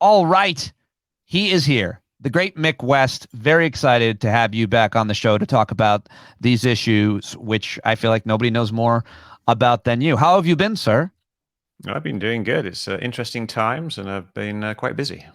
All right. He is here. The great Mick West. Very excited to have you back on the show to talk about these issues, which I feel like nobody knows more about than you. How have you been, sir? I've been doing good. It's interesting times, and I've been quite busy.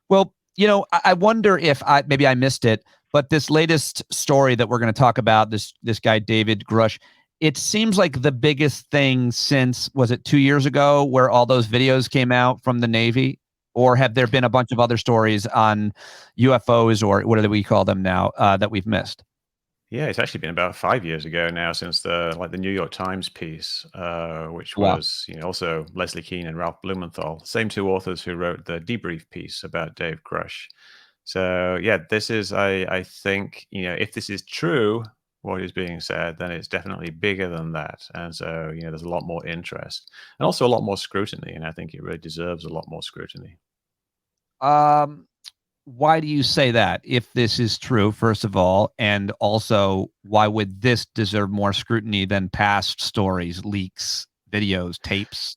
Well, I wonder if maybe I missed it, but this latest story that we're going to talk about, this guy David Grush, it seems like the biggest thing since, was it 2 years ago, where all those videos came out from the Navy? Or have there been a bunch of other stories on UFOs, or what do we call them now, that we've missed? Yeah, it's actually been about 5 years ago now since the New York Times piece, which Wow. was also Leslie Kean and Ralph Blumenthal, same two authors who wrote the debrief piece about Dave Grush. So yeah, this is I think if this is true, what is being said, then it's definitely bigger than that, and so there's a lot more interest and also a lot more scrutiny, and I think it really deserves a lot more scrutiny. Um, why do you say that, if this is true, first of all? And also, why would this deserve more scrutiny than past stories, leaks, videos, tapes?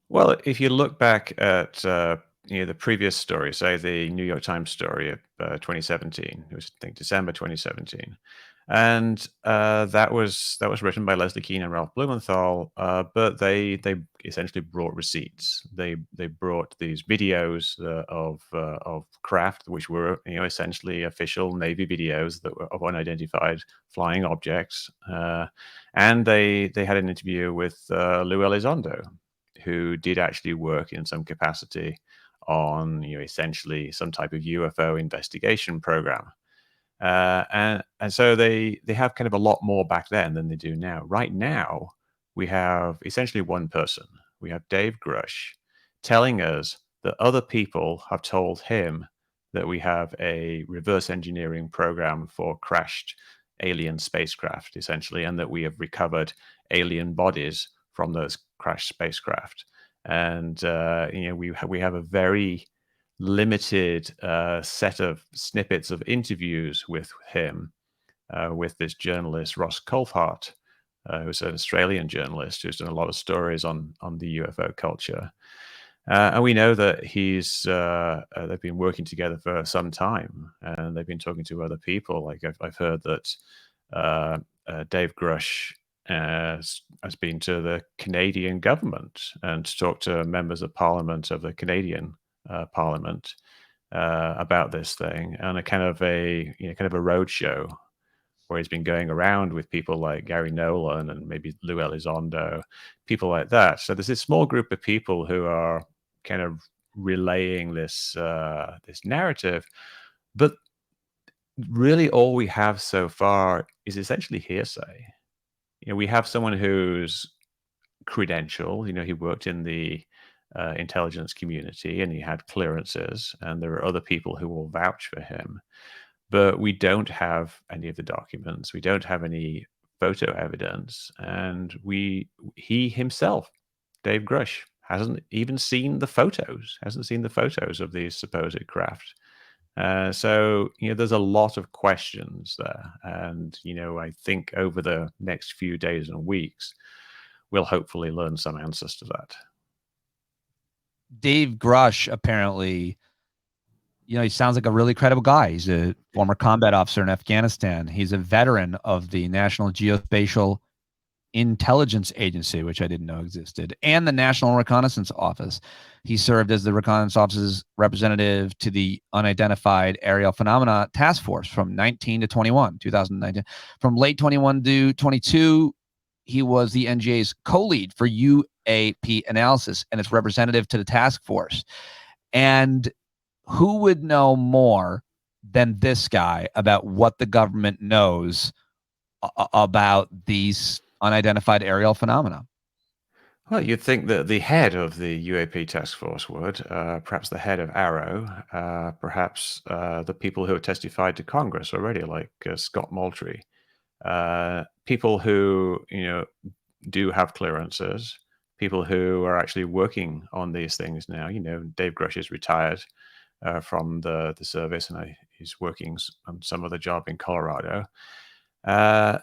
Well, if you look back at the previous story, say the New York Times story of 2017, it was I think December 2017, and that was written by Leslie Kean and Ralph Blumenthal, but they essentially brought receipts. They brought these videos of craft, which were essentially official Navy videos that were of unidentified flying objects, and they had an interview with Lou Elizondo, who did actually work in some capacity on essentially some type of UFO investigation program. And so they have kind of a lot more back then than they do now. Right now, we have essentially one person. We have Dave Grush telling us that other people have told him that we have a reverse engineering program for crashed alien spacecraft, essentially, and that we have recovered alien bodies from those crashed spacecraft. And we have a very limited set of snippets of interviews with him, with this journalist Ross Coulthart, who's an Australian journalist who's done a lot of stories on the UFO culture. And we know that they've been working together for some time, and they've been talking to other people. Like I've heard that Dave Grush has been to the Canadian government and talked to members of Parliament of the Canadian Parliament about this thing, and a kind of a roadshow where he's been going around with people like Gary Nolan and maybe Lou Elizondo, people like that. So there's this small group of people who are kind of relaying this narrative, but really all we have so far is essentially hearsay. We have someone who's credential. He worked in the intelligence community and he had clearances, and there are other people who will vouch for him. But we don't have any of the documents. We don't have any photo evidence, and he himself, Dave Grush, hasn't even seen the photos. Hasn't seen the photos of these supposed craft. So there's a lot of questions there, and I think over the next few days and weeks, we'll hopefully learn some answers to that. Dave Grush, apparently, he sounds like a really credible guy. He's a former combat officer in Afghanistan. He's a veteran of the National Geospatial Intelligence Agency, which I didn't know existed, and the National Reconnaissance Office. He served as the Reconnaissance Office's representative to the Unidentified Aerial Phenomena Task Force from 19 to 21, 2019. From late 21 to 22, he was the NGA's co-lead for UAP analysis and its representative to the task force. And who would know more than this guy about what the government knows about these unidentified aerial phenomena? Well, you'd think that the head of the UAP task force would, perhaps the head of Arrow, perhaps the people who have testified to Congress already, like Scott Moultrie, people who do have clearances, people who are actually working on these things now. Dave Grush is retired from the service, and he's working on some other job in Colorado.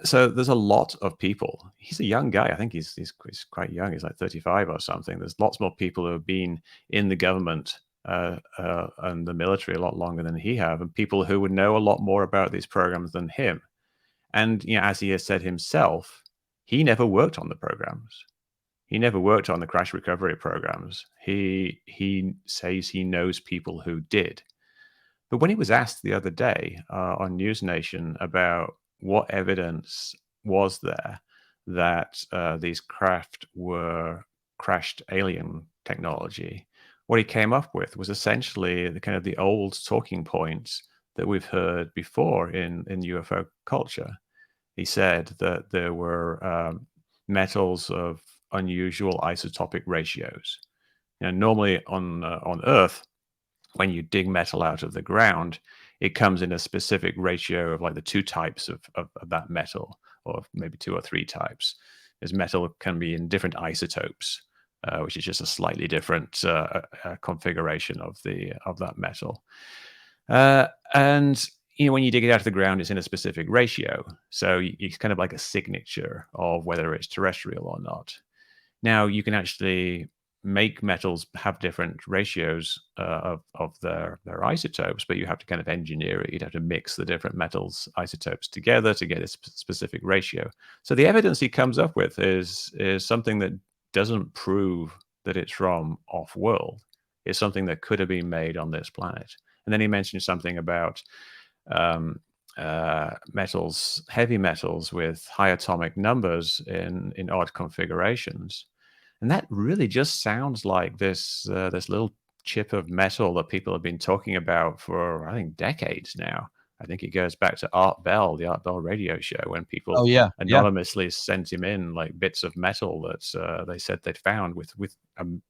So there's a lot of people. He's a young guy. I think he's quite young. He's like 35 or something. There's lots more people who have been in the government and the military a lot longer than he have, and people who would know a lot more about these programs than him. And as he has said himself, he never worked on the programs. He never worked on the crash recovery programs. He says he knows people who did. But when he was asked the other day on NewsNation about what evidence was there that these craft were crashed alien technology, what he came up with was essentially the kind of the old talking points that we've heard before in UFO culture. He said that there were metals of unusual isotopic ratios. Normally on Earth, when you dig metal out of the ground, it comes in a specific ratio of like the two types of that metal, or maybe two or three types. As metal can be in different isotopes, which is just a slightly different configuration of that metal. And when you dig it out of the ground, it's in a specific ratio. So it's kind of like a signature of whether it's terrestrial or not. Now, you can actually make metals have different ratios of their isotopes, but you have to kind of engineer it. You'd have to mix the different metals isotopes together to get a specific ratio. So the evidence he comes up with is something that doesn't prove that it's from off-world. It's something that could have been made on this planet. And then he mentioned something about metals, heavy metals with high atomic numbers in odd configurations. And that really just sounds like this little chip of metal that people have been talking about for, I think, decades now. I think it goes back to Art Bell, the Art Bell radio show, when people anonymously sent him in like bits of metal that they said they'd found with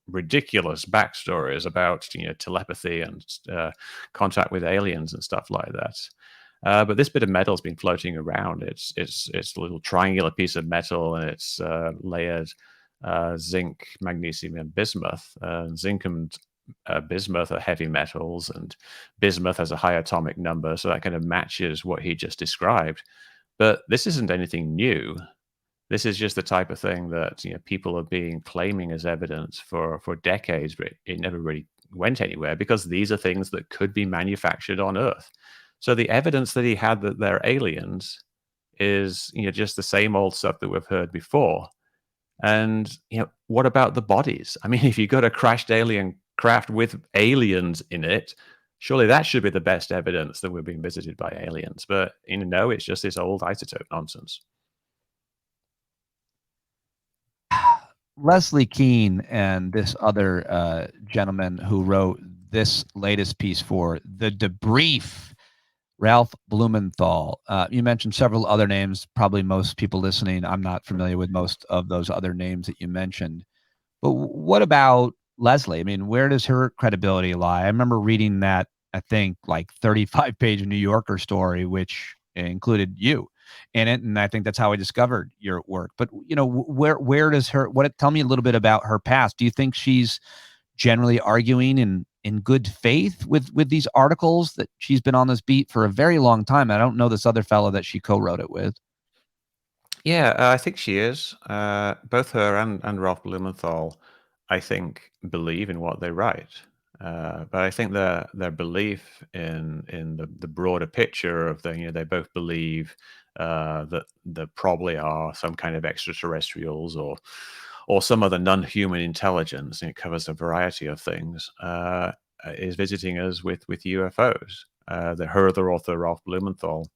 ridiculous backstories about telepathy and contact with aliens and stuff like that. But this bit of metal has been floating around. It's a little triangular piece of metal, and it's layered zinc, magnesium, and bismuth. Zinc and bismuth are heavy metals, and bismuth has a high atomic number, so that kind of matches what he just described. But this isn't anything new. This is just the type of thing that people have been claiming as evidence for decades, but it never really went anywhere because these are things that could be manufactured on Earth. So the evidence that he had that they're aliens is just the same old stuff that we've heard before. And what about the bodies? I mean, if you got a crashed alien craft with aliens in it, surely that should be the best evidence that we're being visited by aliens. But no, it's just this old isotope nonsense. Leslie Kean and this other gentleman who wrote this latest piece for The Debrief, Ralph Blumenthal. You mentioned several other names. Probably most people listening, I'm not familiar with most of those other names that you mentioned. But what about Leslie? I mean, where does her credibility lie? I remember reading that, I think, like 35-page New Yorker story, which included you in it, and I think that's how I discovered your work. But where does her? Tell me a little bit about her past. Do you think she's generally arguing in good faith with these articles, that she's been on this beat for a very long time? I don't know this other fellow that she co-wrote it with. Yeah, I think she is. Both her and Ralph Blumenthal, I think, believe in what they write. But I think their belief in the broader picture of they both believe that there probably are some kind of extraterrestrials or some other non-human intelligence, and it covers a variety of things, is visiting us with UFOs. Her other author, Ralph Blumenthal,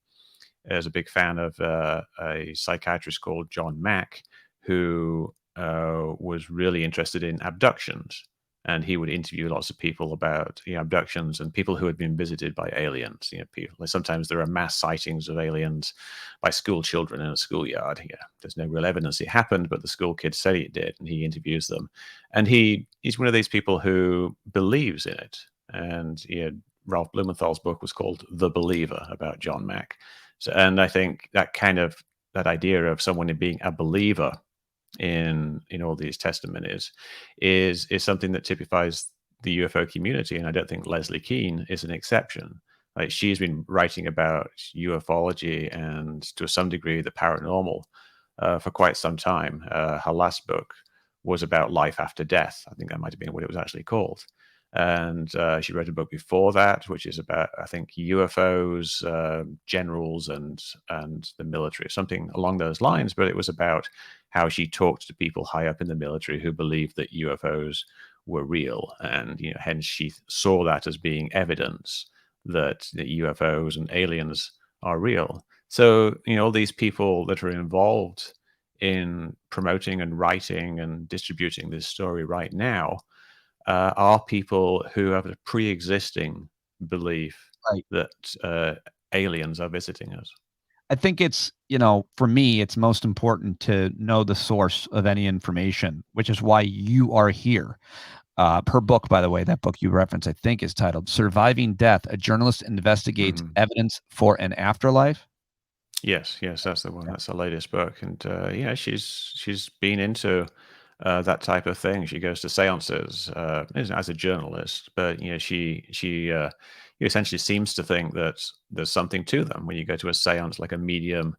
is a big fan of a psychiatrist called John Mack, who was really interested in abductions. And he would interview lots of people about abductions and people who had been visited by aliens. Sometimes there are mass sightings of aliens by school children in a schoolyard. There's no real evidence it happened, but the school kids say it did, and he interviews them. And he's one of these people who believes in it. And Ralph Blumenthal's book was called The Believer, about John Mack. So, and I think that idea of someone being a believer in all these testimonies is something that typifies the UFO community, and I don't think Leslie Kean is an exception. Like, she's been writing about ufology and to some degree the paranormal for quite some time. Her last book was about life after death. I think that might have been what it was actually called. And she wrote a book before that, which is about, I think, UFOs, generals, and the military, something along those lines. But it was about how she talked to people high up in the military who believed that UFOs were real, and hence she saw that as being evidence that the UFOs and aliens are real. So all these people that are involved in promoting and writing and distributing this story right now are people who have a pre-existing belief Right. that aliens are visiting us. I think it's, for me, it's most important to know the source of any information, which is why you are here. Her book, by the way, that book you referenced, I think is titled Surviving Death, A Journalist Investigates Mhm. Evidence for an Afterlife. Yes, that's the one. Yeah. That's the latest book, and she's been into that type of thing. She goes to seances as a journalist, but essentially seems to think that there's something to them when you go to a seance, like a medium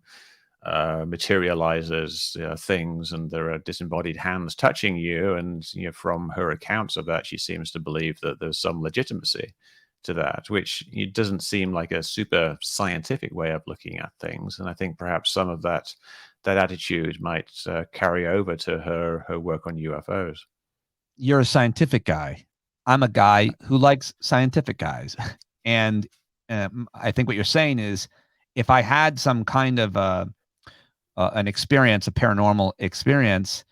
materializes things, and there are disembodied hands touching you. And from her accounts of that, she seems to believe that there's some legitimacy to that, which it doesn't seem like a super scientific way of looking at things. And I think perhaps some of that attitude might carry over to her work on UFOs. You're a scientific guy. I'm a guy who likes scientific guys. And I think what you're saying is if I had some kind of an experience, a paranormal experience,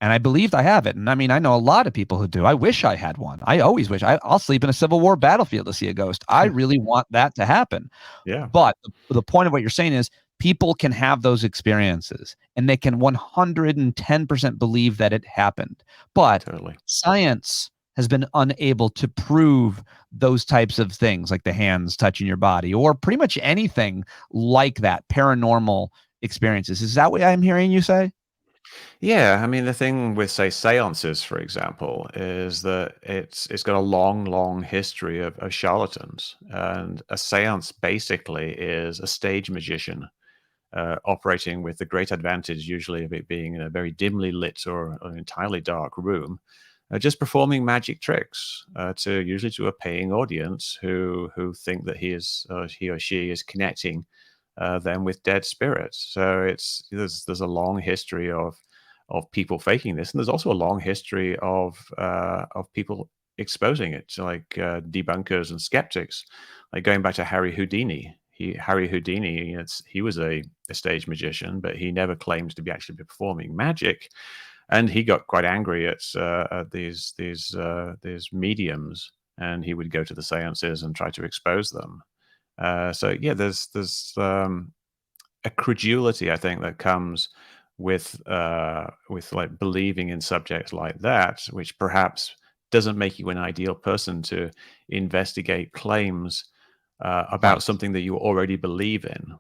and I believed I have it. And I mean, I know a lot of people who do. I wish I had one. I always wish. I'll sleep in a Civil War battlefield to see a ghost. I really want that to happen. Yeah, But the point of what you're saying is people can have those experiences and they can 110% believe that it happened. But totally. science has been unable to prove those types of things, like the hands touching your body or pretty much anything like that, paranormal experiences. Is that what I'm hearing you say? Yeah, I mean, the thing with, say, seances, for example, is that it's got a long, long history of charlatans, and a seance basically is a stage magician operating with the great advantage, usually, of it being in a very dimly lit or an entirely dark room, just performing magic tricks to usually to a paying audience who think that he or she is connecting them with dead spirits. So there's a long history of people faking this, and there's also a long history of people exposing it, so like debunkers and skeptics, like going back to Harry Houdini. Harry Houdini, he was a stage magician, but he never claimed to be actually performing magic, and he got quite angry at these mediums, and he would go to the seances and try to expose them. So yeah, there's a credulity, I think, that comes with like believing in subjects like that, which perhaps doesn't make you an ideal person to investigate claims about Right. something that you already believe in.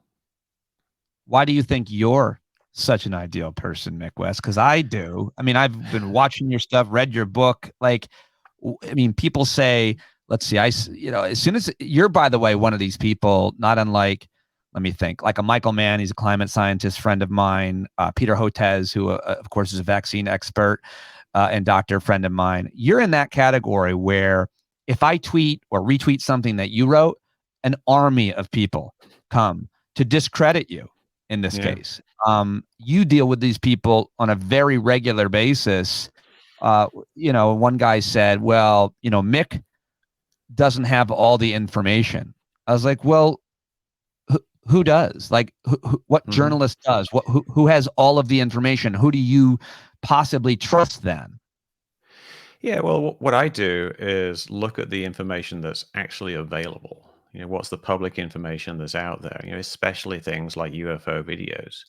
Why do you think you're such an ideal person, Mick West? Because I do. I mean, I've been watching your stuff, read your book. Like, I mean, people say, let's see, as soon as you're, by the way, one of these people, not unlike, let me think, like a Michael Mann, he's a climate scientist friend of mine, Peter Hotez, who, of course, is a vaccine expert and doctor friend of mine. You're in that category where if I tweet or retweet something that you wrote, an army of people come to discredit you in this Yeah. case. You deal with these people on a very regular basis. One guy said, well, Mick doesn't have all the information. I was like, well, who does? Like, what hmm journalist does? Who has all of the information? Who do you possibly trust then? Yeah, well, what I do is look at the information that's actually available. What's the public information that's out there? Especially things like UFO videos.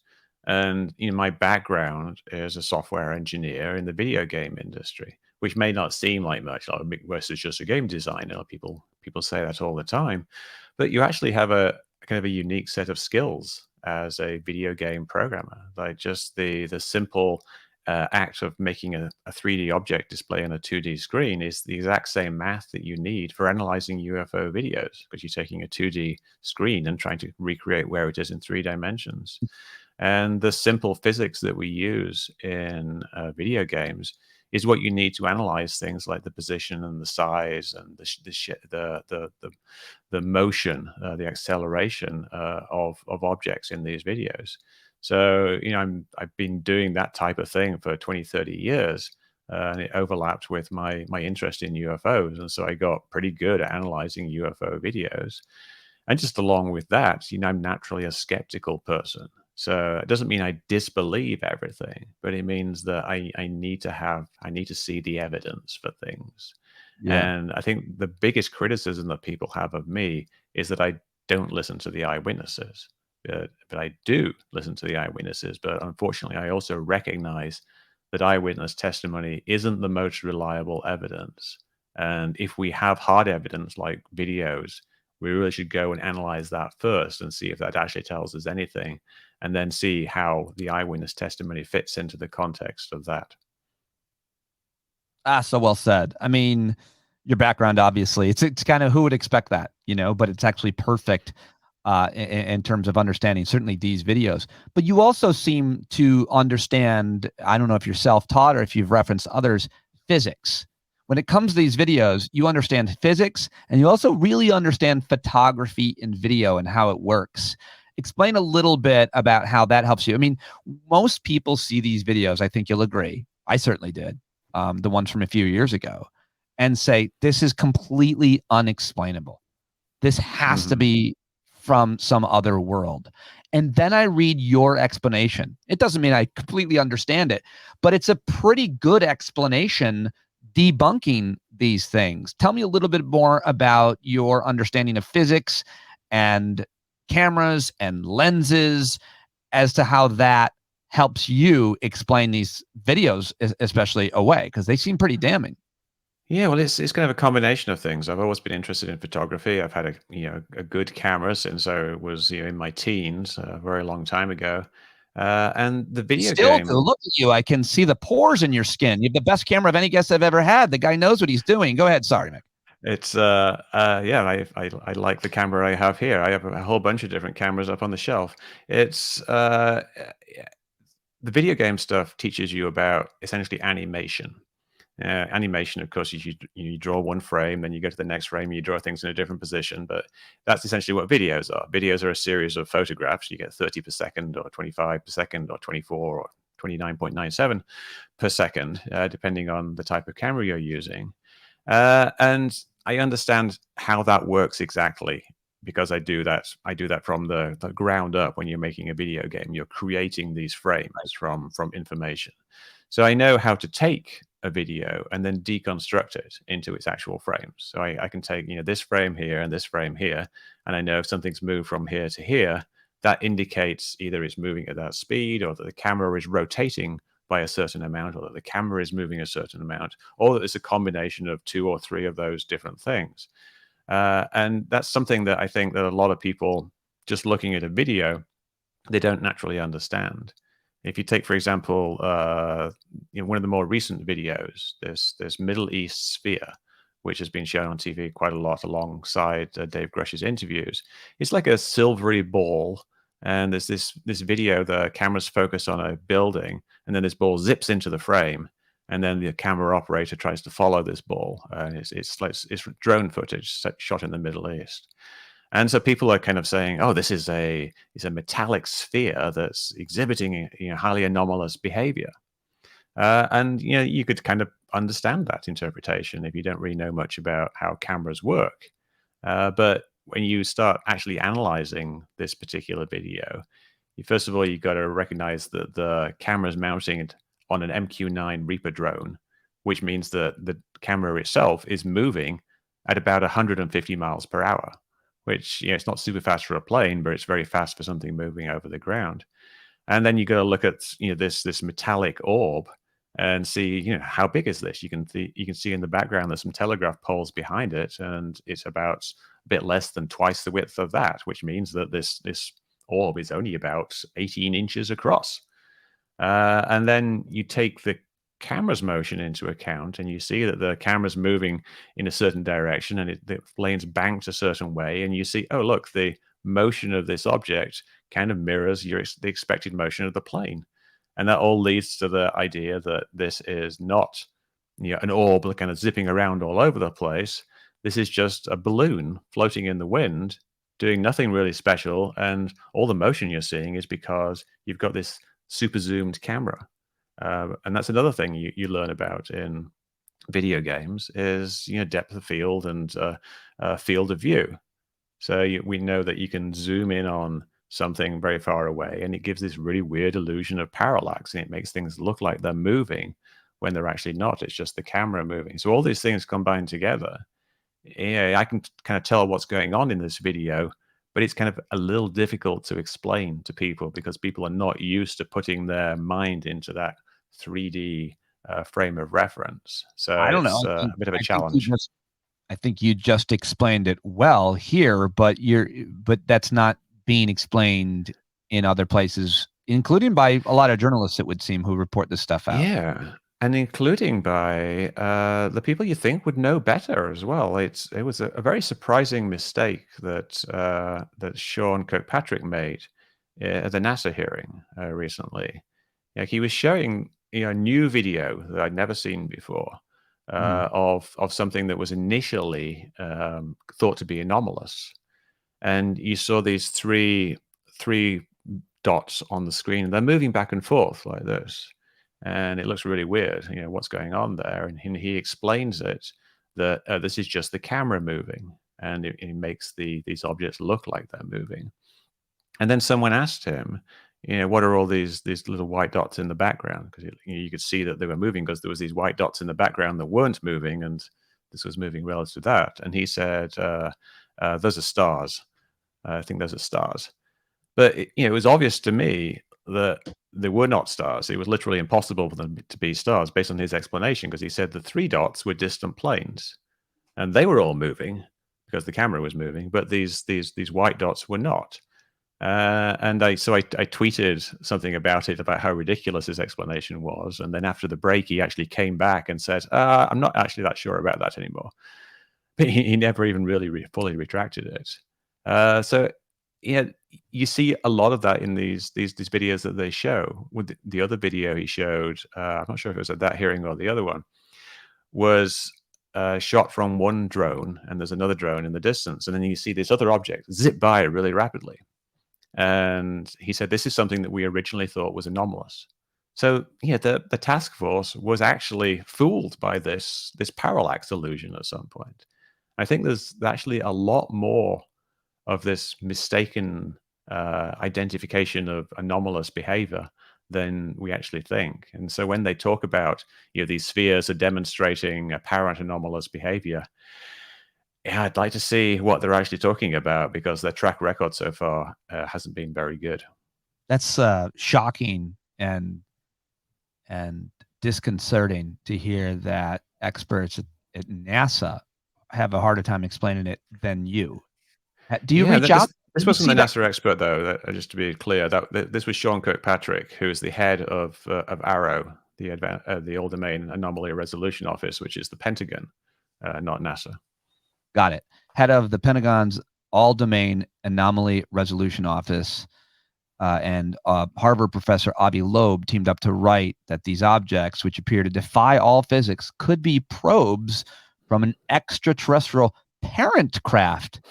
And my background is a software engineer in the video game industry, which may not seem like much. Like Mick West is just a game designer. People say that all the time, but you actually have a kind of a unique set of skills as a video game programmer. Like just the simple act of making a 3D object display on a 2D screen is the exact same math that you need for analyzing UFO videos, because you're taking a 2D screen and trying to recreate where it is in 3 dimensions. And the simple physics that we use in video games is what you need to analyze things like the position and the size and the motion, the acceleration of objects in these videos. So, I've been doing that type of thing for 20, 30 years. And it overlapped with my interest in UFOs. And so I got pretty good at analyzing UFO videos. And just along with that, I'm naturally a skeptical person. So it doesn't mean I disbelieve everything, but it means that I need to see the evidence for things. Yeah. And I think the biggest criticism that people have of me is that I don't listen to the eyewitnesses. But I do listen to the eyewitnesses. But unfortunately, I also recognize that eyewitness testimony isn't the most reliable evidence. And if we have hard evidence like videos, we really should go and analyze that first and see if that actually tells us anything, and then see how the eyewitness testimony fits into the context of that. Ah, so well said. I mean, your background, obviously, it's kind of who would expect that, but it's actually perfect in terms of understanding certainly these videos. But you also seem to understand, I don't know if you're self-taught or if you've referenced others, physics. When it comes to these videos, you understand physics and you also really understand photography and video and how it works. Explain a little bit about how that helps you. I mean, most people see these videos, I think you'll agree. I certainly did, the ones from a few years ago, and say, this is completely unexplainable. This has to Hmm. be from some other world. And then I read your explanation. It doesn't mean I completely understand it, but it's a pretty good explanation debunking these things. Tell me a little bit more about your understanding of physics and cameras and lenses as to how that helps you explain these videos, especially away, because they seem pretty damning. Yeah, well, it's kind of a combination of things. I've always been interested in photography. I've had a good camera since I was in my teens, a very long time ago. And the You video still do. game, Look at you. I can see the pores in your skin. You have the best camera of any guest I've ever had. The guy knows what he's doing. Go ahead. Sorry, Mick. it's yeah, I like the camera I have here. I have a whole bunch of different cameras up on the shelf. It's The video game stuff teaches you about essentially animation. Animation, of course, you draw one frame, then you go to the next frame, you draw things in a different position. But that's essentially what videos are. Videos are a series of photographs. You get 30 per second, or 25 per second, or 24, or 29.97 per second, depending on the type of camera you're using. And I understand how that works exactly because I do that. I do that from the ground up. When you're making a video game, you're creating these frames from information. So I know how to take a video and then deconstruct it into its actual frames. So I can take this frame here and this frame here, and I know if something's moved from here to here, that indicates either it's moving at that speed, or that the camera is rotating by a certain amount, or that the camera is moving a certain amount, or that it's a combination of two or three of those different things. And that's something that I think that a lot of people, just looking at a video, they don't naturally understand. If you take, for example, one of the more recent videos, this Middle East sphere, which has been shown on TV quite a lot alongside Dave Grush's interviews. It's like a silvery ball, and there's this video. The camera's focused on a building, and then this ball zips into the frame, and then the camera operator tries to follow this ball. And it's drone footage shot in the Middle East. And so people are kind of saying, "Oh, this is a metallic sphere that's exhibiting highly anomalous behavior." And you could kind of understand that interpretation if you don't really know much about how cameras work. But when you start actually analyzing this particular video, first of all, you've got to recognize that the camera's mounting it on an MQ-9 Reaper drone, which means that the camera itself is moving at about 150 miles per hour, which it's not super fast for a plane, but it's very fast for something moving over the ground. And then you got to look at this metallic orb and see how big is this. You can see in the background there's some telegraph poles behind it, and it's about a bit less than twice the width of that, which means that this orb is only about 18 inches across. And then you take the camera's motion into account, and you see that the camera's moving in a certain direction, and the plane's banked a certain way, and you see, oh, look, the motion of this object kind of mirrors the expected motion of the plane. And that all leads to the idea that this is not an orb kind of zipping around all over the place. This is just a balloon floating in the wind, doing nothing really special, and all the motion you're seeing is because you've got this super zoomed camera. And that's another thing you learn about in video games is depth of field and field of view. So we know that you can zoom in on something very far away, and it gives this really weird illusion of parallax, and it makes things look like they're moving when they're actually not. It's just the camera moving. So all these things combined together, I can kind of tell what's going on in this video, but it's kind of a little difficult to explain to people because people are not used to putting their mind into that 3D frame of reference. So I don't know. it's a bit of a I think you challenge. just I think you just explained it well here, but that's not being explained in other places, including by a lot of journalists, it would seem, who report this stuff out. Yeah, and including by the people you think would know better as well. It was a very surprising mistake that Sean Kirkpatrick made at the NASA hearing recently. Like he was showing a new video that I'd never seen before of something that was initially thought to be anomalous, and you saw these three dots on the screen, and they're moving back and forth like this, and it looks really weird. What's going on there? And he explains it that this is just the camera moving, and it makes these objects look like they're moving. And then someone asked him, what are all these little white dots in the background? Because you could see that they were moving because there was these white dots in the background that weren't moving, and this was moving relative to that. And he said, "Those are stars. I think those are stars." But it was obvious to me that they were not stars. It was literally impossible for them to be stars based on his explanation, because he said the three dots were distant planes, and they were all moving because the camera was moving, but these white dots were not. And I tweeted something about it, about how ridiculous his explanation was. And then after the break, he actually came back and said, "I'm not actually that sure about that anymore." But he never even really fully retracted it. So you see a lot of that in these videos that they show. With the other video he showed, I'm not sure if it was at that hearing or the other one, was shot from one drone, and there's another drone in the distance, and then you see this other object zip by really rapidly. And he said, this is something that we originally thought was anomalous. So the task force was actually fooled by this parallax illusion at some point. I think there's actually a lot more of this mistaken identification of anomalous behavior than we actually think. And so when they talk about these spheres are demonstrating apparent anomalous behavior, I'd like to see what they're actually talking about, because their track record so far hasn't been very good. That's shocking and disconcerting to hear that experts at NASA have a harder time explaining it than you. Do you reach out? This wasn't the NASA expert, though. Just to be clear, this was Sean Kirkpatrick, who is the head of AARO, the All Domain Anomaly Resolution Office, which is the Pentagon, not NASA. Got it. Head of the Pentagon's All Domain Anomaly Resolution Office. And Harvard professor Avi Loeb teamed up to write that these objects, which appear to defy all physics, could be probes from an extraterrestrial parent craft.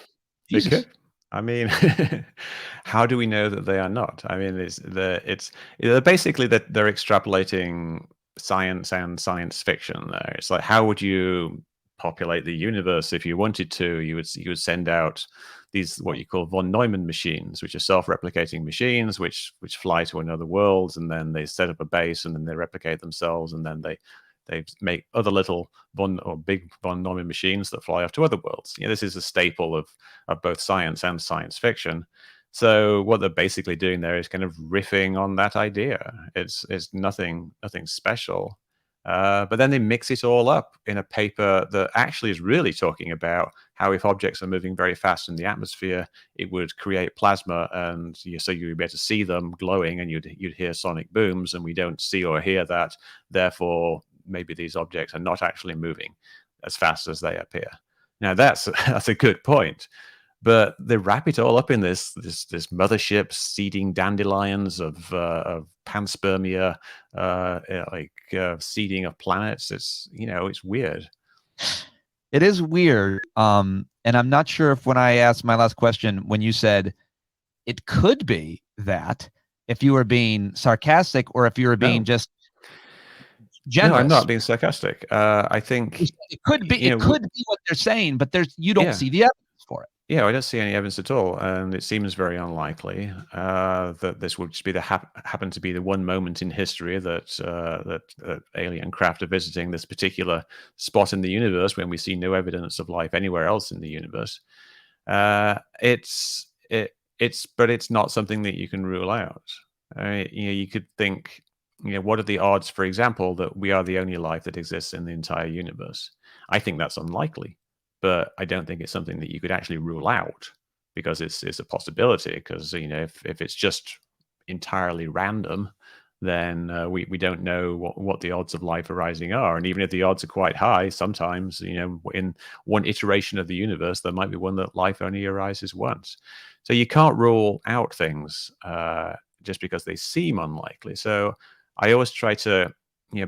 Jesus. They could. I mean, how do we know that they are not? I mean, it's basically that they're extrapolating science and science fiction there. It's like, how would you populate the universe if you wanted to? You would send out these what you call von Neumann machines, which are self-replicating machines which fly to another world, and then they set up a base, and then they replicate themselves, and then they make other little big von Neumann machines that fly off to other worlds. This is a staple of both science and science fiction. So what they're basically doing there is kind of riffing on that idea. It's nothing special. But then they mix it all up in a paper that actually is really talking about how if objects are moving very fast in the atmosphere, it would create plasma, and so you'd be able to see them glowing, and you'd hear sonic booms, and we don't see or hear that. Therefore, maybe these objects are not actually moving as fast as they appear. Now, that's a good point. But they wrap it all up in this mothership seeding dandelions of panspermia, seeding of planets. It's it's weird. It is weird. And I'm not sure if when I asked my last question, when you said it could be that, if you were being sarcastic or if you were being No, just no, I'm generous. not being sarcastic. I think It could be. It could be what they're saying, but you don't yeah. see the evidence for it. Yeah, I don't see any evidence at all, and it seems very unlikely that this would just be happen to be the one moment in history that alien craft are visiting this particular spot in the universe when we see no evidence of life anywhere else in the universe. But it's not something that you can rule out. You could think, what are the odds, for example, that we are the only life that exists in the entire universe? I think that's unlikely, but I don't think it's something that you could actually rule out because it's a possibility. Because if it's just entirely random, then we don't know what the odds of life arising are. And even if the odds are quite high, sometimes in one iteration of the universe, there might be one that life only arises once. So you can't rule out things just because they seem unlikely. So I always try to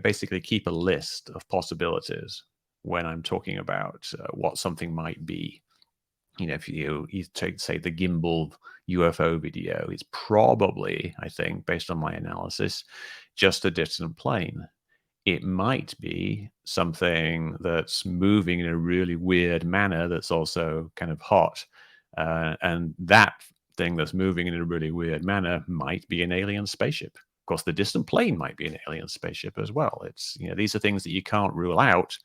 basically keep a list of possibilities when I'm talking about what something might be. If you take, say, the gimbal UFO video, it's probably, I think, based on my analysis, just a distant plane. It might be something that's moving in a really weird manner that's also kind of hot. And that thing that's moving in a really weird manner might be an alien spaceship. Of course, the distant plane might be an alien spaceship as well. It's, these are things that you can't rule out.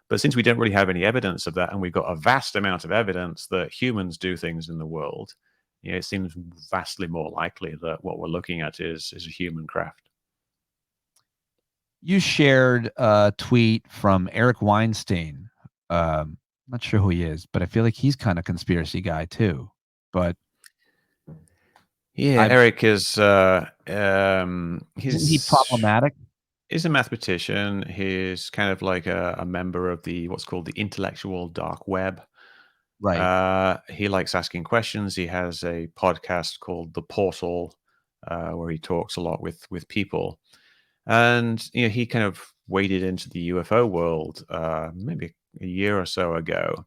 But since we don't really have any evidence of that, and we've got a vast amount of evidence that humans do things in the world, it seems vastly more likely that what we're looking at is a human craft. You shared a tweet from Eric Weinstein. Not sure who he is, but I feel like he's kind of conspiracy guy too. But yeah, Eric is isn't he problematic? He's a mathematician. He's kind of like a member of the what's called the intellectual dark web. Right. He likes asking questions. He has a podcast called The Portal, where he talks a lot with people. And he kind of waded into the UFO world maybe a year or so ago.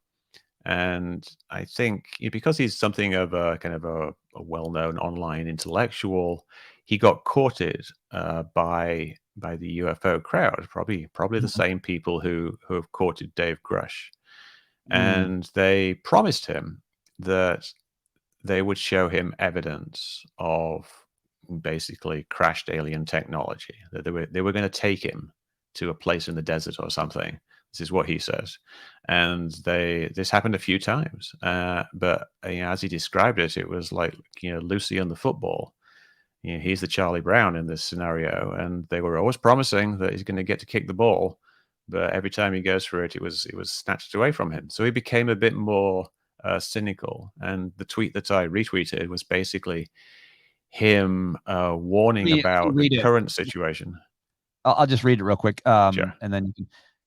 And I think because he's something of a kind of a well-known online intellectual, he got courted by the UFO crowd, probably the same people who have courted Dave Grush. And they promised him that they would show him evidence of basically crashed alien technology, that they were going to take him to a place in the desert or something. This is what he says. And this happened a few times. But as he described it, it was like, Lucy and the football. He's the Charlie Brown in this scenario. And they were always promising that he's going to get to kick the ball. But every time he goes for it, it was snatched away from him. So he became a bit more cynical. And the tweet that I retweeted was basically him warning about the current situation. I'll just read it real quick. Sure. And then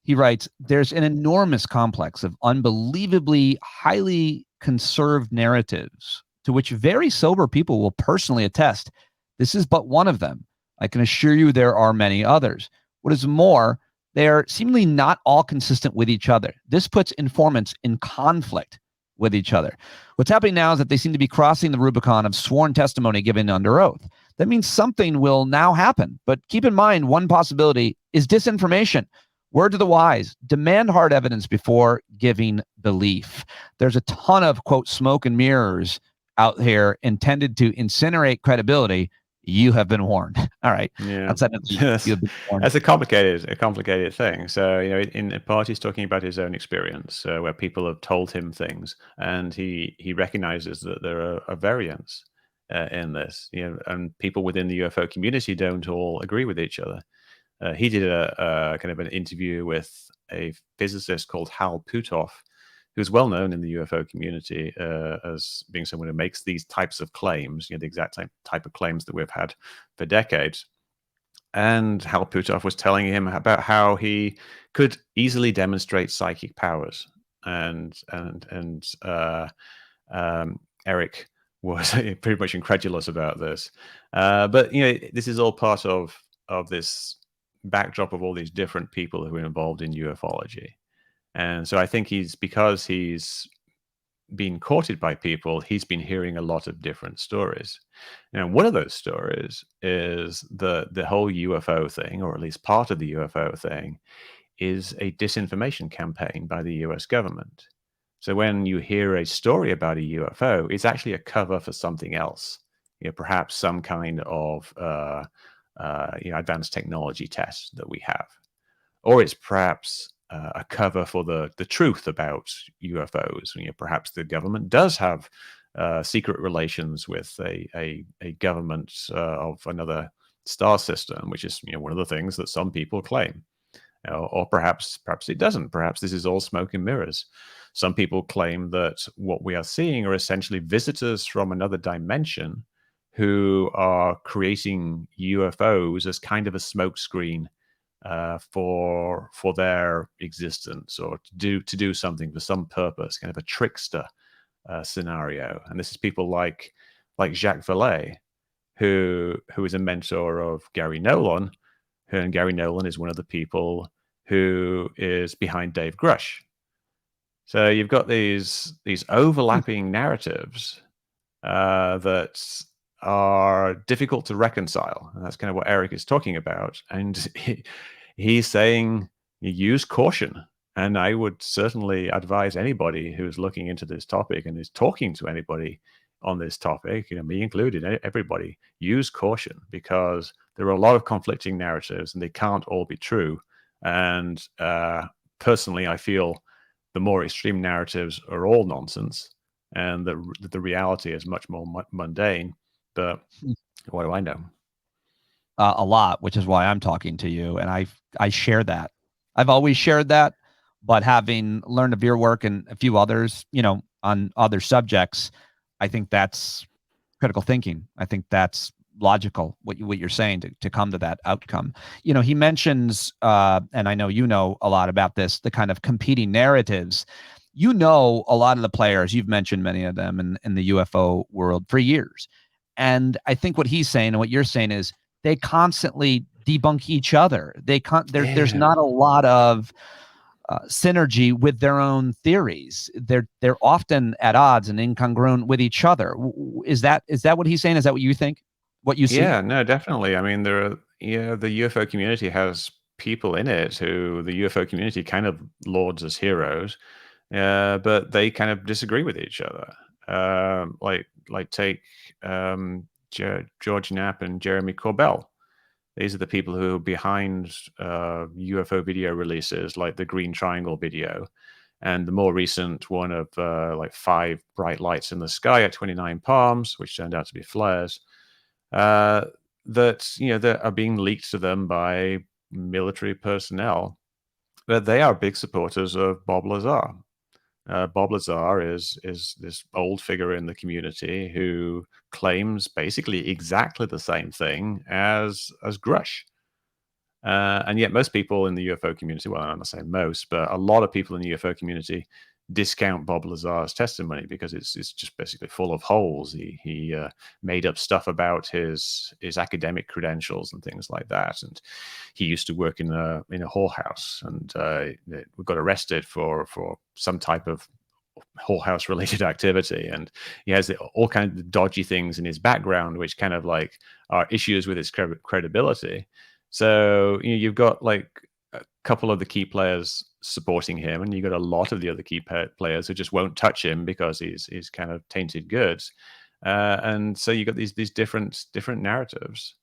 he writes, there's an enormous complex of unbelievably highly conserved narratives to which very sober people will personally attest. This is but one of them. I can assure you there are many others. What is more, they are seemingly not all consistent with each other. This puts informants in conflict with each other. What's happening now is that they seem to be crossing the Rubicon of sworn testimony given under oath. That means something will now happen. But keep in mind, one possibility is disinformation. Word to the wise, demand hard evidence before giving belief. There's a ton of, quote, smoke and mirrors out here intended to incinerate credibility. You have been warned. All right. Yeah, That's a complicated thing. So in part, he's talking about his own experience, where people have told him things, and he recognizes that there are variants in this. And people within the UFO community don't all agree with each other. He did a kind of an interview with a physicist called Hal Puthoff, who's well known in the UFO community as being someone who makes these types of claims, the exact type of claims that we've had for decades. And Hal Puthoff was telling him about how he could easily demonstrate psychic powers and Eric was pretty much incredulous about this. But this is all part of this backdrop of all these different people who are involved in ufology. And so I think because he's been courted by people, he's been hearing a lot of different stories. And one of those stories is the whole UFO thing, or at least part of the UFO thing, is a disinformation campaign by the US government. So when you hear a story about a UFO, it's actually a cover for something else. Perhaps some kind of advanced technology test that we have, or it's perhaps a cover for the truth about UFOs. Perhaps the government does have secret relations with a government of another star system, which is one of the things that some people claim. Or perhaps it doesn't. Perhaps this is all smoke and mirrors. Some people claim that what we are seeing are essentially visitors from another dimension who are creating UFOs as kind of a smokescreen for their existence, or to do something for some purpose, kind of a trickster scenario. And this is people like Jacques Vallée, who is a mentor of Gary Nolan, and Gary Nolan is one of the people who is behind Dave Grush. So you've got these overlapping narratives that are difficult to reconcile, and that's kind of what Eric is talking about. And he's saying use caution. And I would certainly advise anybody who's looking into this topic and is talking to anybody on this topic, me included, everybody, use caution, because there are a lot of conflicting narratives and they can't all be true. And personally, I feel the more extreme narratives are all nonsense, and the reality is much more mundane. But what do I know? A lot, which is why I'm talking to you, and I share that. I've always shared that, but having learned of your work and a few others, on other subjects, I think that's critical thinking. I think that's logical, what you're saying, to come to that outcome. He mentions, and I know a lot about this, the kind of competing narratives. A lot of the players, you've mentioned many of them in the UFO world for years. And I think what he's saying and what you're saying is they constantly debunk each other. There's not a lot of synergy with their own theories. They're often at odds and incongruent with each other. Is that what he's saying? Is that what you think? What you see? Yeah, no, definitely. I mean, the UFO community has people in it who the UFO community kind of lauds as heroes, but they kind of disagree with each other. Take George Knapp and Jeremy Corbell. These are the people who are behind UFO video releases, like the Green Triangle video, and the more recent one of 5 bright lights in the sky at 29 Palms, which turned out to be flares. That are being leaked to them by military personnel. But they are big supporters of Bob Lazar. Bob Lazar is this old figure in the community who claims basically exactly the same thing as Grush. And yet most people in the UFO community, well, I'm not saying most, but a lot of people in the UFO community discount Bob Lazar's testimony because it's just basically full of holes. He made up stuff about his academic credentials and things like that. And he used to work in a whorehouse, and got arrested for some type of whorehouse related activity, and he has all kinds of dodgy things in his background which kind of are issues with his credibility. So you've got a couple of the key players supporting him, and you've got a lot of the other key players who just won't touch him because he's kind of tainted goods. And so you've got these different narratives.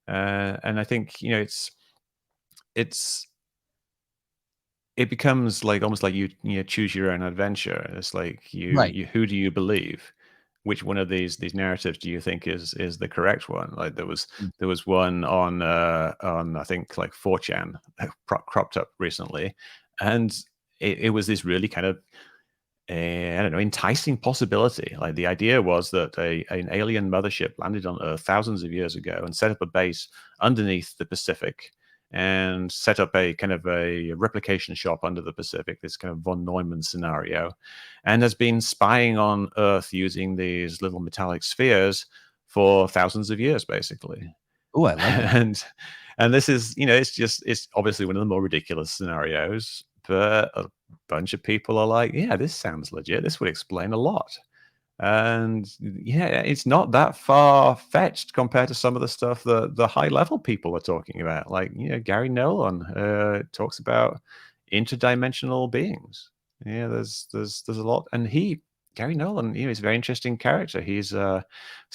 And I think it becomes almost like you choose your own adventure. It's like Right. who do you believe? Which one of these narratives do you think is the correct one? Like there was one on I think 4chan cropped up recently, and it was this really kind of I don't know, enticing possibility. Like the idea was that an alien mothership landed on Earth thousands of years ago and set up a base underneath the Pacific, and set up a kind of a replication shop under the Pacific, this kind of von Neumann scenario, and has been spying on Earth using these little metallic spheres for thousands of years, basically. Oh, I like that. And this is, it's obviously one of the more ridiculous scenarios, but a bunch of people are like, yeah, this sounds legit. This would explain a lot. And yeah, it's not that far fetched compared to some of the stuff that the high level people are talking about. Like, Gary Nolan talks about interdimensional beings. Yeah, there's a lot, and Gary Nolan, he's a very interesting character. He's a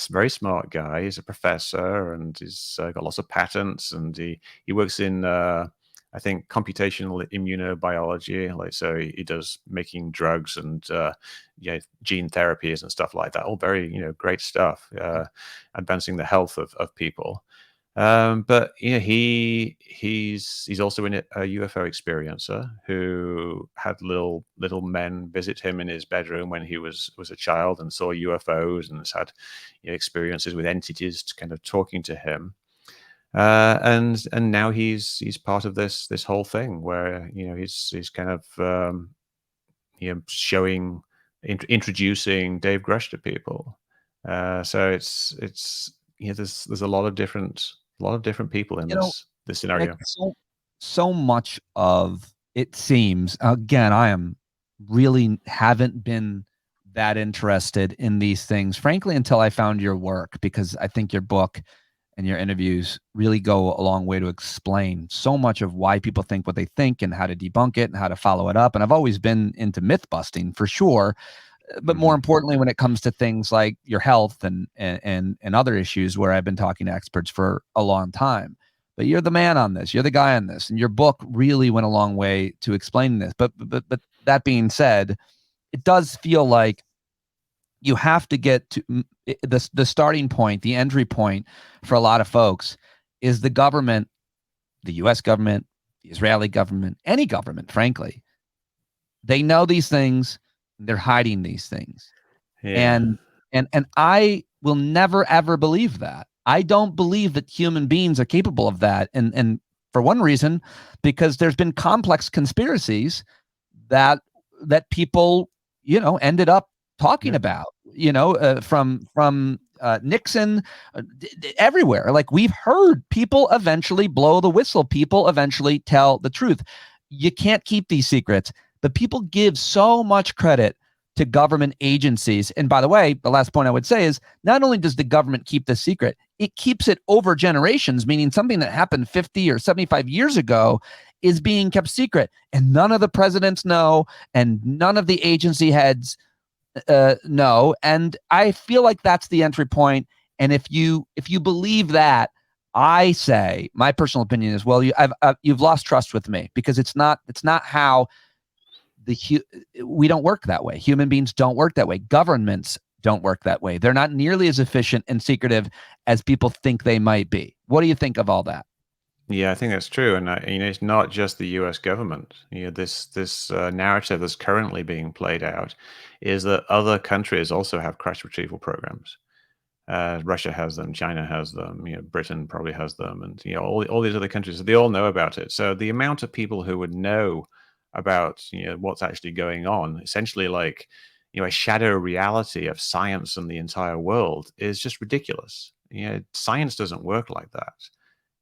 very smart guy. He's a professor, and he's got lots of patents, and he works in I think computational immunobiology. Like, so he does making drugs and gene therapies and stuff like that. All very great stuff, advancing the health of people. But he's also a UFO experiencer who had little men visit him in his bedroom when he was a child and saw UFOs, and has had experiences with entities kind of talking to him. And now he's part of this whole thing where he's kind of showing introducing Dave Grush to people. So it's there's a lot of different people in You know, this Nick, scenario. so much of it seems, again, I am really haven't been that interested in these things, frankly, until I found your work, because I think your book and your interviews really go a long way to explain so much of why people think what they think and how to debunk it and how to follow it up. And I've always been into myth busting for sure, but more importantly, when it comes to things like your health and other issues where I've been talking to experts for a long time. But you're the man on this. You're the guy on this, and your book really went a long way to explaining this. But that being said, it does feel like you have to get to the starting point, the entry point for a lot of folks is the government, the U.S. government, the Israeli government, any government, frankly. They know these things. They're hiding these things. Yeah. And I will never ever believe that. I don't believe that human beings are capable of that. And for one reason, because there's been complex conspiracies that people ended up talking Yeah. about, from Nixon, everywhere. Like, we've heard people eventually blow the whistle. People eventually tell the truth. You can't keep these secrets, but people give so much credit to government agencies. And by the way, the last point I would say is not only does the government keep the secret, it keeps it over generations, meaning something that happened 50 or 75 years ago is being kept secret. And none of the presidents know, and none of the agency heads know. And I feel like that's the entry point. And if you believe that, I say my personal opinion is, well, you've lost trust with me, because it's not how we don't work that way. Human beings don't work that way. Governments don't work that way. They're not nearly as efficient and secretive as people think they might be. What do you think of all that? Yeah, I think that's true, and it's not just the U.S. government. This narrative that's currently being played out is that other countries also have crash retrieval programs. Russia has them, China has them, Britain probably has them, and all these other countries. They all know about it. So the amount of people who would know about what's actually going on, essentially like a shadow reality of science and the entire world, is just ridiculous. Science doesn't work like that.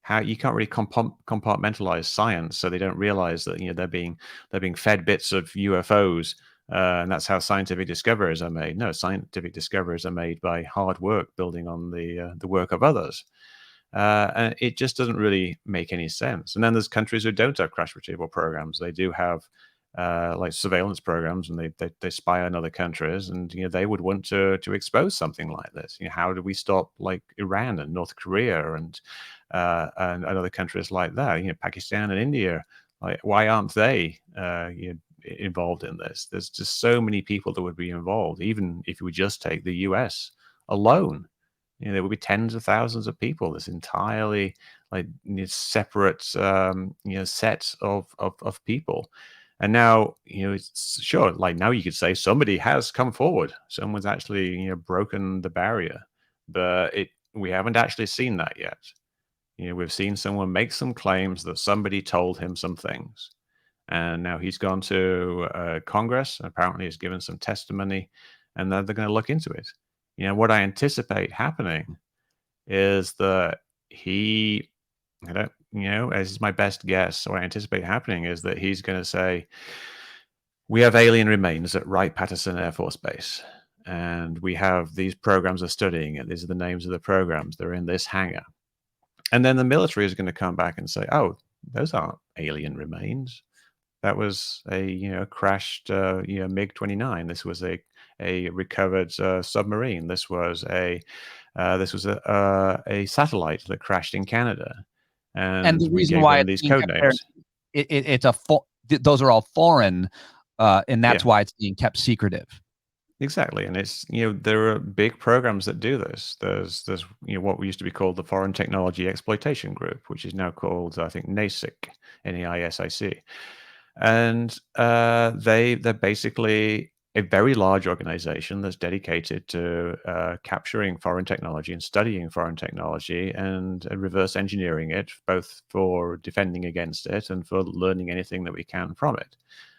How you can't really compartmentalize science, so they don't realize that they're being fed bits of UFOs, and that's how scientific discoveries are made. No, scientific discoveries are made by hard work, building on the work of others, and it just doesn't really make any sense. And then there's countries who don't have crash retrieval programs. They do have like surveillance programs, and they spy on other countries, and they would want to expose something like this. How do we stop like Iran and North Korea and other countries like that? Pakistan and India. Like, why aren't they involved in this? There's just so many people that would be involved. Even if you would just take the U.S. alone, there would be tens of thousands of people. This entirely like separate set of people. And now, it's sure, like now you could say somebody has come forward. Someone's actually, broken the barrier, but we haven't actually seen that yet. We've seen someone make some claims that somebody told him some things. And now he's gone to Congress, and apparently he's given some testimony, and then they're going to look into it. What I anticipate happening is that he, I don't, as is my best guess, what I anticipate happening is that he's going to say, we have alien remains at Wright-Patterson Air Force Base, and we have these programs are studying it. These are the names of the programs. They're in this hangar. And then the military is going to come back and say, oh, those aren't alien remains. That was a crashed MiG-29. This was a recovered submarine. This was a satellite that crashed in Canada, And and the we reason gave why them it's these being code kept there, names. those are all foreign, and that's Yeah. why it's being kept secretive. Exactly, and it's there are big programs that do this. There's what we used to be called the Foreign Technology Exploitation Group, which is now called I think NAICIC, NAISIC, and they're basically a very large organization that's dedicated to capturing foreign technology and studying foreign technology and reverse engineering it, both for defending against it and for learning anything that we can from it.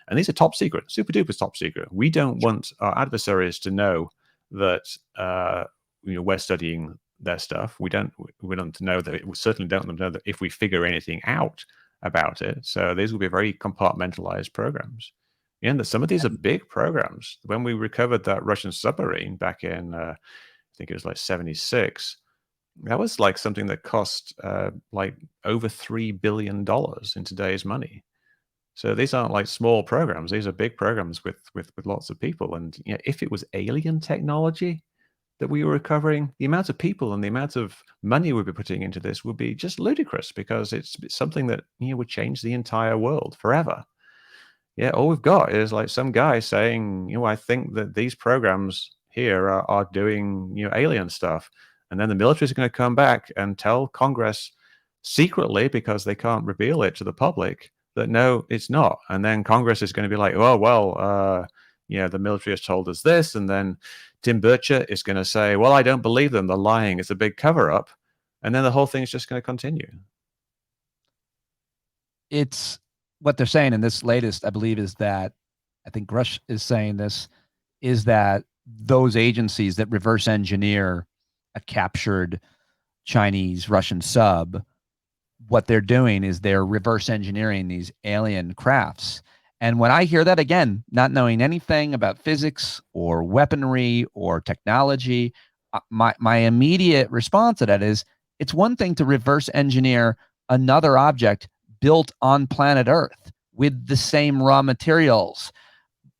And these are top secret, super duper top secret. We don't want our adversaries to know that we're studying their stuff. We don't know that. We certainly don't know that if we figure anything out about it. So these will be very compartmentalized programs. And some of these are big programs. When we recovered that Russian submarine back in, I think it was like 76, that was like something that cost like over $3 billion in today's money. So these aren't like small programs. These are big programs with lots of people. And if it was alien technology that we were recovering, the amount of people and the amount of money we'd be putting into this would be just ludicrous, because it's something that would change the entire world forever. Yeah, all we've got is like some guy saying, I think that these programs here are doing alien stuff, and then the military is going to come back and tell Congress secretly, because they can't reveal it to the public, that no, it's not. And then Congress is going to be like, oh well, the military has told us this, and then Tim Burchett is going to say, well, I don't believe them, they're lying, it's a big cover up, and then the whole thing is just going to continue. It's what they're saying in this latest, I believe, is that I think Grush is saying this, is that those agencies that reverse engineer a captured Chinese Russian sub, what they're doing is they're reverse engineering these alien crafts. And when I hear that, again, not knowing anything about physics or weaponry or technology, my immediate response to that is, it's one thing to reverse engineer another object built on planet Earth with the same raw materials.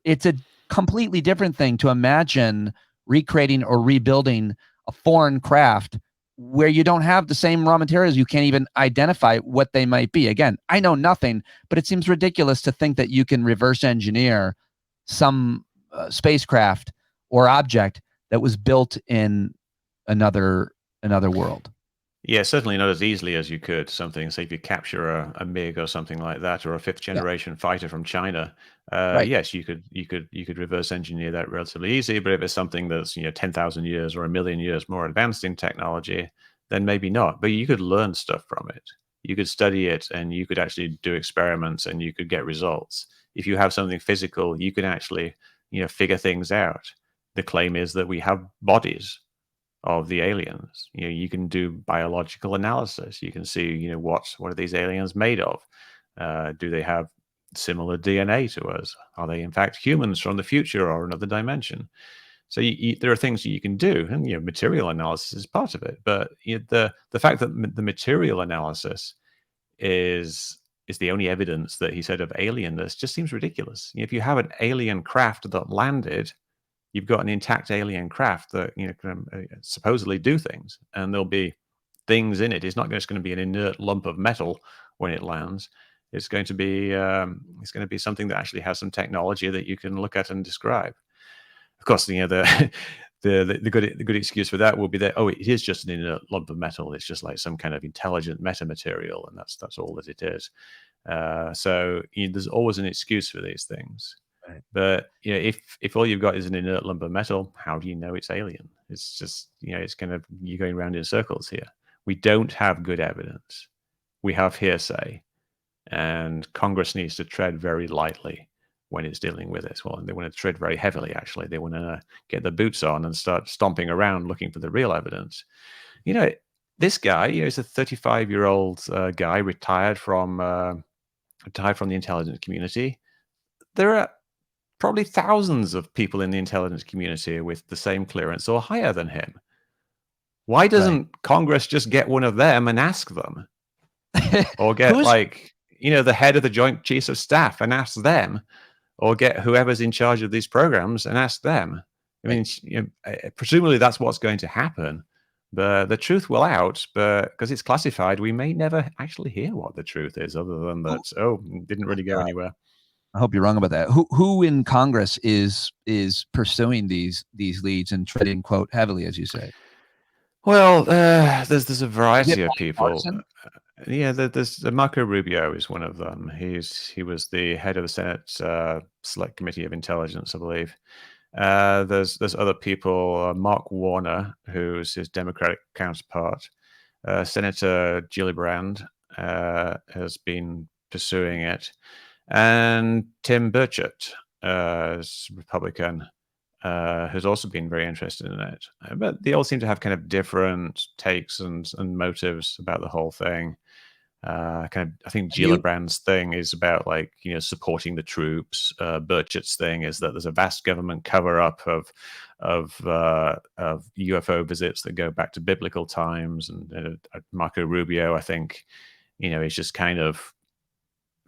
It's a completely different thing to imagine recreating or rebuilding a foreign craft where you don't have the same raw materials. You can't even identify what they might be. Again, I know nothing, but it seems ridiculous to think that you can reverse engineer some spacecraft or object that was built in another world. Yeah, certainly not as easily as you could something. Say if you capture a MiG or something like that, or a fifth Yeah, generation fighter from China, right. yes, you could reverse engineer that relatively easy. But if it's something that's 10,000 years or a million years more advanced in technology, then maybe not. But you could learn stuff from it. You could study it, and you could actually do experiments, and you could get results. If you have something physical, you can actually figure things out. The claim is that we have bodies of the aliens. You can do biological analysis. You can see, what are these aliens made of? Do they have similar DNA to us? Are they in fact humans from the future or another dimension? So there are things that you can do, and material analysis is part of it. But the fact that the material analysis is the only evidence that he said of alienness just seems ridiculous. If you have an alien craft that landed, you've got an intact alien craft that can supposedly do things, and there'll be things in it. It's not just going to be an inert lump of metal when it lands. It's going to be something that actually has some technology that you can look at and describe. Of course, the the good excuse for that will be that, oh, it is just an inert lump of metal. It's just like some kind of intelligent metamaterial, and that's all that it is. So there's always an excuse for these things. Right. But if all you've got is an inert lump of metal, how do you know it's alien? It's just it's kind of you're going around in circles here. We don't have good evidence. We have hearsay. And Congress needs to tread very lightly when it's dealing with this. Well, they want to tread very heavily, actually. They want to get their boots on and start stomping around looking for the real evidence. This guy, he's a 35-year-old guy retired from the intelligence community. There are probably thousands of people in the intelligence community with the same clearance or higher than him. Why doesn't Congress just get one of them and ask them? Or get the head of the Joint Chiefs of Staff and ask them, or get whoever's in charge of these programs and ask them. I mean, presumably that's what's going to happen. But the truth will out, but because it's classified, we may never actually hear what the truth is, other than that, it didn't really go anywhere. I hope you're wrong about that. Who in Congress is pursuing these leads and treading, quote, heavily, as you say? Well, there's a variety of people. Partisan? Yeah, there's Marco Rubio is one of them. He was the head of the Senate Select Committee of Intelligence, I believe. There's other people. Mark Warner, who's his Democratic counterpart. Senator Gillibrand has been pursuing it, and Tim Burchett, is Republican, who's also been very interested in it. But they all seem to have kind of different takes and motives about the whole thing. I think Gillibrand's thing is about supporting the troops. Burchett's thing is that there's a vast government cover-up of UFO visits that go back to biblical times. And Marco Rubio, I think, is just kind of,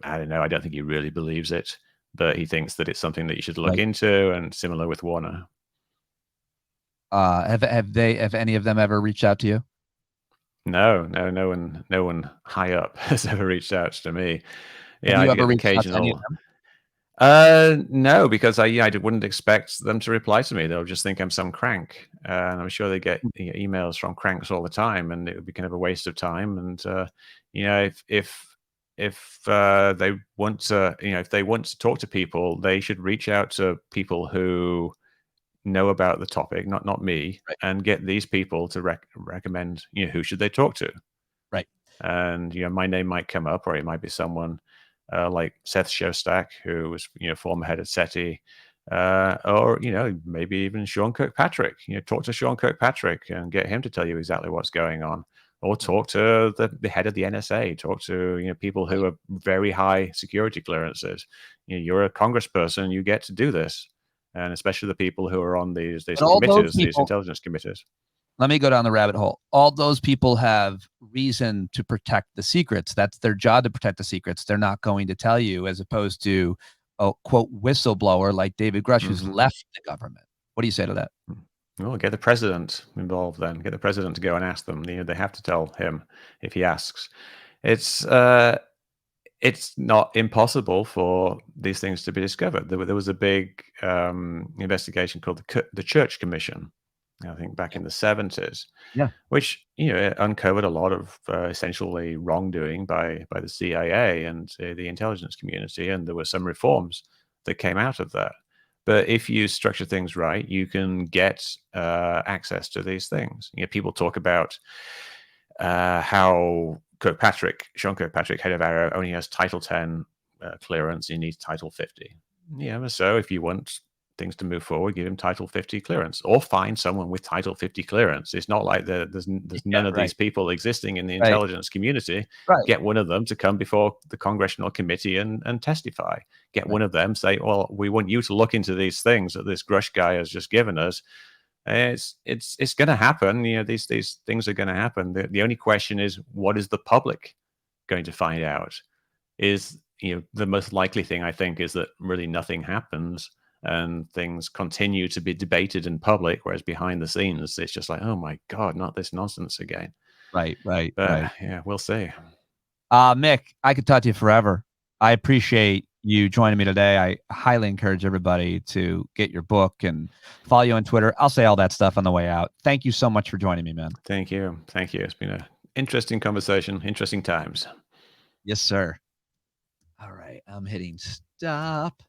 I don't know. I don't think he really believes it, but he thinks that it's something that you should look into. And similar with Warner. Have any of them ever reached out to you? No one high up has ever reached out to me. Have you ever reached out to any of them? No, because I wouldn't expect them to reply to me. They'll just think I'm some crank, and I'm sure they get emails from cranks all the time, and it would be kind of a waste of time. And if they want to talk to people, they should reach out to people who know about the topic, not me, and get these people to recommend who should they talk to. Right. And my name might come up, or it might be someone like Seth Shostak, who was former head of SETI, or maybe even Sean Kirkpatrick. Talk to Sean Kirkpatrick and get him to tell you exactly what's going on. Or talk to the head of the NSA. Talk to people who are very high security clearances. You're a congressperson, you get to do this. And especially the people who are on these committees, these intelligence committees. Let me go down the rabbit hole. All those people have reason to protect the secrets. That's their job, to protect the secrets. They're not going to tell you, as opposed to a, quote, whistleblower like David Grush, who's left the government. What do you say to that? Well, get the president involved then. Get the president to go and ask them. They have to tell him if he asks. It's not impossible for these things to be discovered. There was a big investigation called the Church Commission, I think back in the 70s, which uncovered a lot of essentially wrongdoing by the CIA and the intelligence community, and there were some reforms that came out of that. But if you structure things right, you can get access to these things. People talk about how Sean Kirkpatrick, head of Arrow, only has Title 10 clearance. He needs Title 50. So if you want things to move forward, give him Title 50 clearance, or find someone with Title 50 clearance. It's not like there's none of these people existing in the intelligence community. Get one of them to come before the Congressional committee and testify. Get one of them, say, well, we want you to look into these things that this Grush guy has just given us. It's going to happen. These things are going to happen. The only question is, what is the public going to find out? Is the most likely thing, I think, is that really nothing happens and things continue to be debated in public, whereas behind the scenes, it's just like, oh my God, not this nonsense again. Right. Yeah, we'll see. Mick, I could talk to you forever. I appreciate you joining me today. I highly encourage everybody to get your book and follow you on Twitter. I'll say all that stuff on the way out. Thank you so much for joining me, man. Thank you. It's been an interesting conversation, interesting times. Yes, sir. All right, I'm hitting stop.